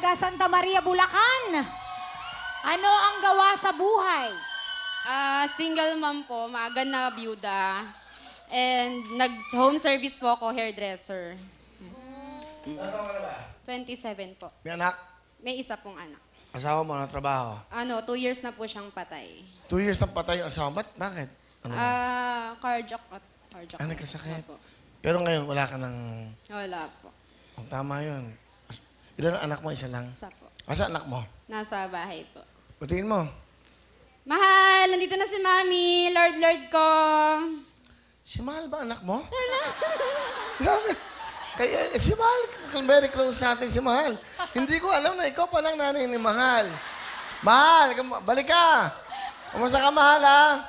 taga Santa Maria, Bulacan. Ano ang gawa sa buhay? Single mom po, maaga na byuda. And nag-home service po ako, hairdresser. Ano ka na ba? 27 po. May anak? May isa pong anak. Asawa mo na trabaho? 2 years na po siyang patay. 2 years na patay yung asawa. Bakit? Ano? Cardiac. Nagkasakit. Opo. Pero ngayon, wala ka ng... Wala po. Tama yun. Ilan ang anak mo? Isa lang? Isa po. Asa anak mo? Nasa bahay po. Batiin mo. Mahal, nandito na si Mami. Lord ko. Si Mahal ba anak mo? Grabe. Kaya, si Mahal, very close sa atin si Mahal. Hindi ko alam na ikaw palang nanay ni Mahal. Mahal, balik ka. Kumusta ka, Mahal, ha?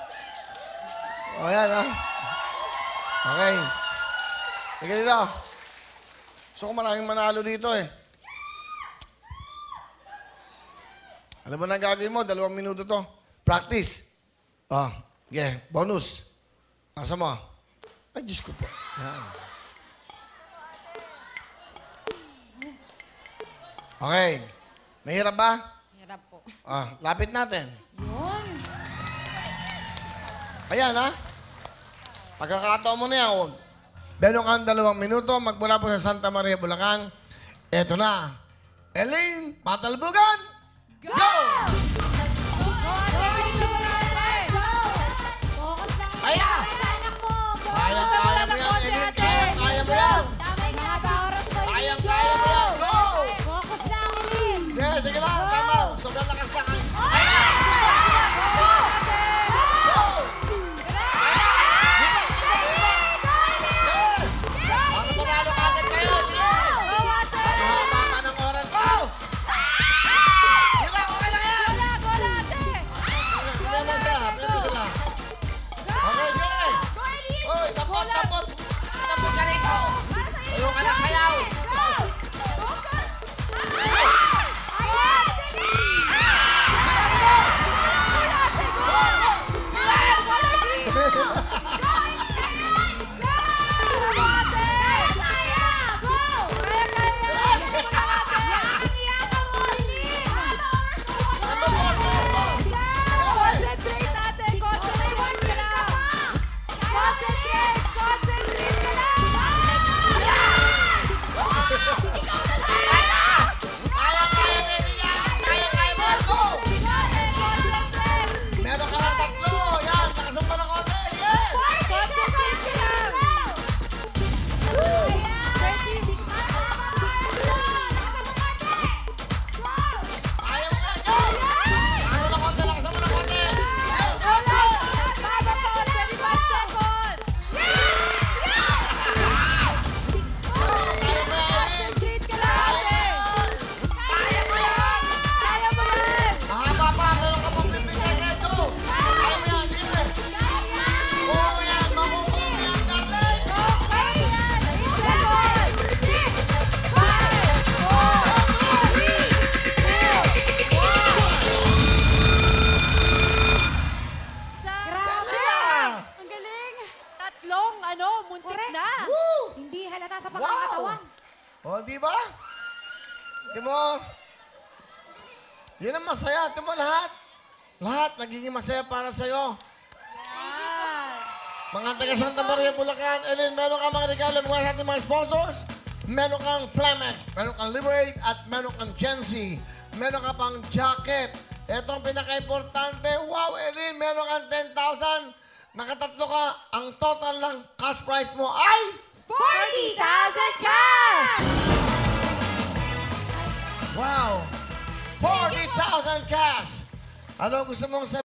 O, yan, ha? Okay. Sige dito. Gusto ko maraming manalo dito, eh. Alam mo na gagawin mo? 2 minuto to. Practice. Yeah. Bonus. Asa mo? Ay, Diyos ko po. Yan. Okay. Mahirap ba? Hirap po. Lapit natin. Yun. Ayan, ha? Pagkakataon mo na yan. Meron kang 2 minuto. Magmula po sa Santa Maria, Bulacan. Eto na. Elaine Patalbugan. Go! Focus lang. Kaya! Anak mo. Kaya mo yan, Elaine. Kaya mo yan. Damay nga ba oras mo? Kaya mo yan. Go! Focus lang, Elin. Yeah, sige lang. Tama. Sobrang lakas lang. Ano panalo ka agad kayo? Mahaba ka ng oras. Go! Sige, okay lang yan. Pili sila. Okay, sige. Oy, tapot. Tapot ka rito. Ayaw ka na sayaw. Kaya mo yan. Go! Meron ka ng 3. Yan, nakasumpa ng konti. Yeah! Kaya mo yan. Go! Ano ng konti, nakasumpa ng konti. Kaya mo yan. Kaya mo yan. Mahaba pa, meron ka pang 15 seconds. Go! Kaya mo yan, sige. Kuha mo yan, makukuha mo yan, darling. Grabe. Ang galing! Tatlong, muntik Correct. na. Woo! Hindi halata sa pagkakatawan. O, di ba? Di mo? Yun ang masaya. Di mo lahat? Lahat nagiging masaya para sa'yo. Mga taga Santa Maria, Bulacan, Ellen, meron kang mga regalo mula sa ating mga sponsors. Meron kang Clement, meron kang Liberate, at meron kang Gency. Meron ka pang jacket. Ito ang pinaka-importante. Wow, Ellen, meron kang 10,000. Nakatatlo ka. Ang total lang cash price mo ay 40,000 cash! wow! 40,000 cash! Ano gusto mong sabihin?